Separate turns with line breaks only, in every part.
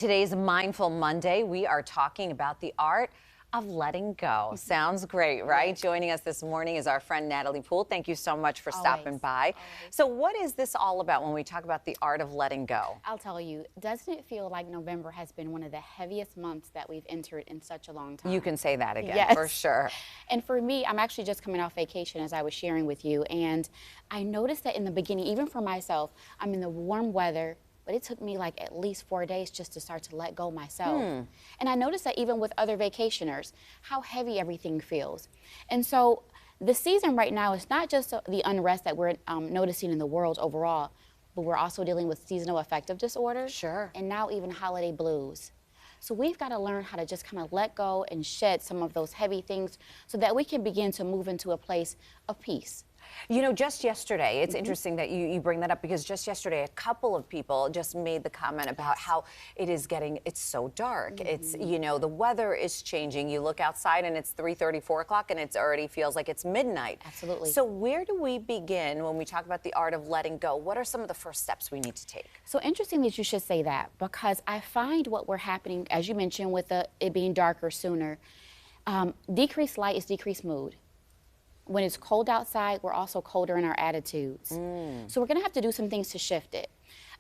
Today's Mindful Monday. We are talking about the art of letting go. Sounds great, right? Joining us this morning is our friend Natalie Poole. Thank you so much for stopping by. So what is this all about when we talk about the art of letting go?
I'll tell you, doesn't it feel like November has been one of the heaviest months that we've entered in such a long time?
You can say that again,
Yes.
for sure.
And for me, I'm actually just coming off vacation, as I was sharing with you, and I noticed that in the beginning, even for myself, I'm in the warm weather, but it took me like at least 4 days just to start to let go myself. And I noticed that even with other vacationers, how heavy everything feels. And so the season right now is not just the unrest that we're noticing in the world overall, but we're also dealing with seasonal affective disorder.
Sure.
And now even holiday blues. So we've got to learn how to just kind of let go and shed some of those heavy things so that we can begin to move into a place of peace.
You know, just yesterday, it's interesting that you bring that up, because just yesterday, a couple of people just made the comment about how it's so dark. It's, you know, the weather is changing. You look outside and it's 3:30, 4 o'clock, and it already feels like it's midnight.
Absolutely.
So where do we begin when we talk about the art of letting go? What are some of the first steps we need to take?
So interesting that you should say that, because I find what we're happening, as you mentioned, with it being darker sooner, decreased light is decreased mood. When it's cold outside, we're also colder in our attitudes. So we're gonna have to do some things to shift it.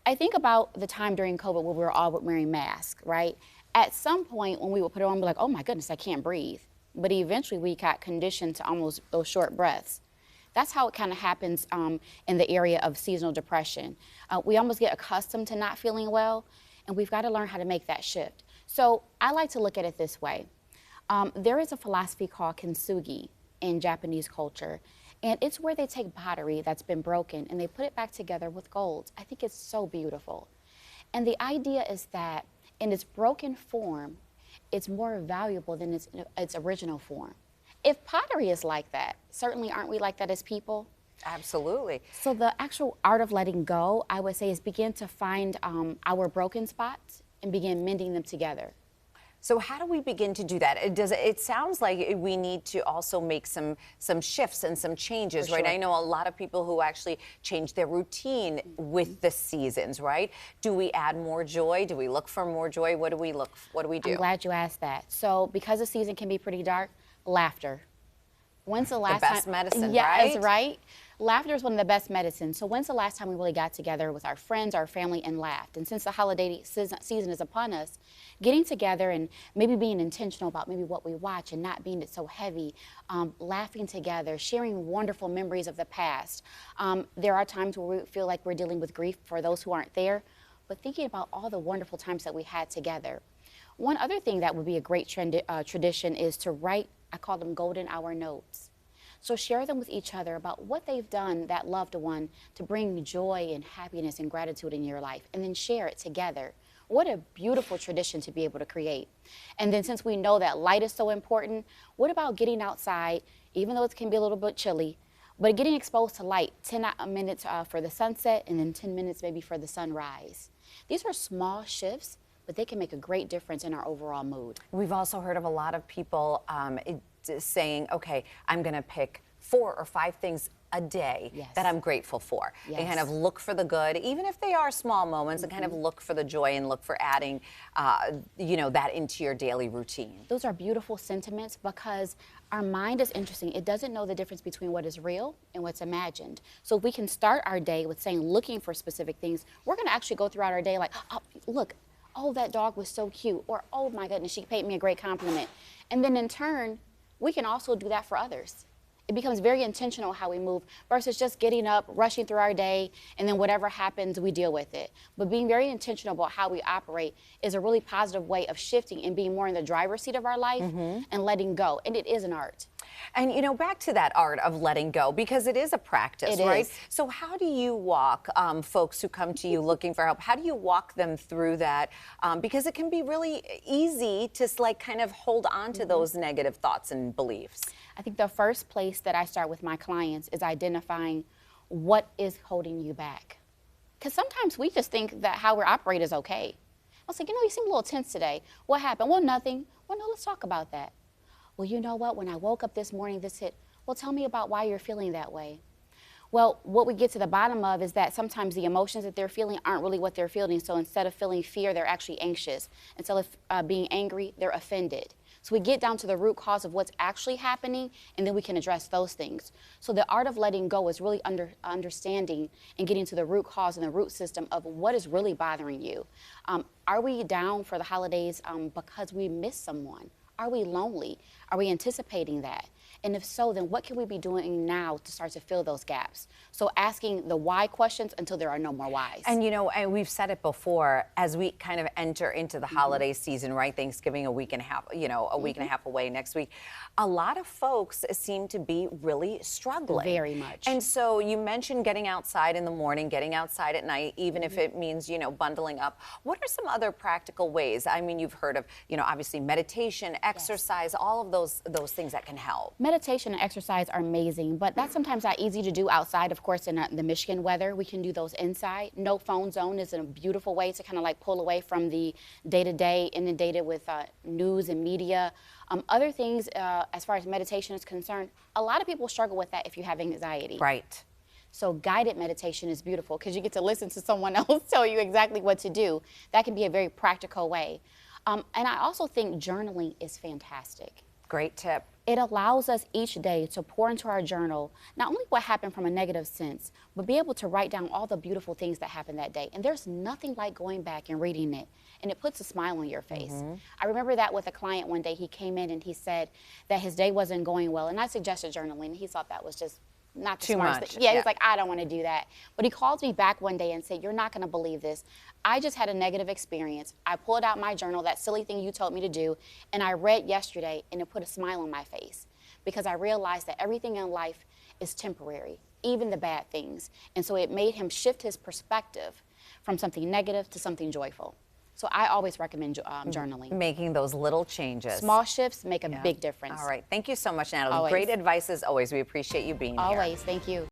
I think about the time during COVID where we were all wearing masks, right? At some point when we would put it on, we're like, oh my goodness, I can't breathe. But eventually we got conditioned to almost those short breaths. That's how it kind of happens in the area of seasonal depression. We almost get accustomed to not feeling well, and we've got to learn how to make that shift. So I like to look at it this way. There is a philosophy called kintsugi in Japanese culture, and it's where they take pottery that's been broken and they put it back together with gold. I think it's so beautiful. And the idea is that in its broken form, it's more valuable than its original form. If pottery is like that, certainly aren't we like that as people?
Absolutely.
So the actual art of letting go, I would say, is begin to find our broken spots and begin mending them together.
So how do we begin to do that? It sounds like we need to also make some shifts and some changes,
For
right?
sure.
I know a lot of people who actually change their routine with the seasons, right? Do we add more joy? Do we look for more joy? What do we do?
I'm glad you asked that. So because the season can be pretty dark, laughter. When's the last
best
time?
medicine,
yes,
right?
right? Laughter is one of the best medicines. So when's the last time we really got together with our friends, our family, and laughed? And since the holiday season is upon us, getting together and maybe being intentional about maybe what we watch and not being so heavy, laughing together, sharing wonderful memories of the past. There are times where we feel like we're dealing with grief for those who aren't there, but thinking about all the wonderful times that we had together. One other thing that would be a great tradition is to write, I call them golden hour notes. So share them with each other about what they've done, that loved one, to bring joy and happiness and gratitude in your life, and then share it together. What a beautiful tradition to be able to create. And then since we know that light is so important, what about getting outside, even though it can be a little bit chilly, but getting exposed to light, 10 minutes for the sunset and then 10 minutes maybe for the sunrise. These are small shifts, but they can make a great difference in our overall mood.
We've also heard of a lot of people saying, okay, I'm going to pick 4 or 5 things a day that I'm grateful for.
Yes.
And kind of look for the good, even if they are small moments, and kind of look for the joy and look for adding, you know, that into your daily routine.
Those are beautiful sentiments, because our mind is interesting. It doesn't know the difference between what is real and what's imagined. So if we can start our day with saying, looking for specific things, we're going to actually go throughout our day like, oh, look, oh, that dog was so cute, or oh my goodness, she paid me a great compliment. And then in turn, we can also do that for others. It becomes very intentional how we move versus just getting up, rushing through our day, and then whatever happens, we deal with it. But being very intentional about how we operate is a really positive way of shifting and being more in the driver's seat of our life and letting go. And it is an art.
And, you know, back to that art of letting go, because it is a practice,
It
right?
is.
So how do you walk folks who come to you looking for help? How do you walk them through that? Because it can be really easy to like kind of hold on to those negative thoughts and beliefs.
I think the first place that I start with my clients is identifying what is holding you back. Because sometimes we just think that how we operate is okay. I'll say, you know, you seem a little tense today. What happened? Well, nothing. Well, no, let's talk about that. Well, you know what? When I woke up this morning, this hit. Well, tell me about why you're feeling that way. Well, what we get to the bottom of is that sometimes the emotions that they're feeling aren't really what they're feeling. So instead of feeling fear, they're actually anxious. Instead of being angry, they're offended. So we get down to the root cause of what's actually happening, and then we can address those things. So the art of letting go is really understanding and getting to the root cause and the root system of what is really bothering you. Are we down for the holidays because we miss someone? Are we lonely? Are we anticipating that? And if so, then what can we be doing now to start to fill those gaps? So asking the why questions until there are no more whys.
And you know, and we've said it before, as we kind of enter into the holiday season, right? Thanksgiving a week and a half, you know, a week and a half away next week. A lot of folks seem to be really struggling.
Very much.
And so you mentioned getting outside in the morning, getting outside at night, even if it means, you know, bundling up. What are some other practical ways? I mean, you've heard of, you know, obviously meditation, exercise, all of those things that can help.
Meditation and exercise are amazing, but that's sometimes not easy to do outside. Of course, in the Michigan weather, we can do those inside. No phone zone is a beautiful way to kind of like pull away from the day-to-day, inundated with news and media. Other things, as far as meditation is concerned, a lot of people struggle with that if you have anxiety.
Right.
So guided meditation is beautiful because you get to listen to someone else tell you exactly what to do. That can be a very practical way. And I also think journaling is fantastic.
Great tip.
It allows us each day to pour into our journal, not only what happened from a negative sense, but be able to write down all the beautiful things that happened that day. And there's nothing like going back and reading it, and it puts a smile on your face. I remember that with a client one day. He came in and he said that his day wasn't going well, and I suggested journaling, and he thought that was just not the
Too
smartest
much.
thing. Yeah,
Yeah.
he's like, I don't want to do that. But he called me back one day and said, you're not going to believe this. I just had a negative experience. I pulled out my journal, that silly thing you told me to do, and I read yesterday, and it put a smile on my face because I realized that everything in life is temporary, even the bad things. And so it made him shift his perspective from something negative to something joyful. So I always recommend journaling.
Making those little changes.
Small shifts make a big difference.
All right. Thank you so much, Natalie.
Always.
Great advice as always. We appreciate you being here.
Always. Thank you.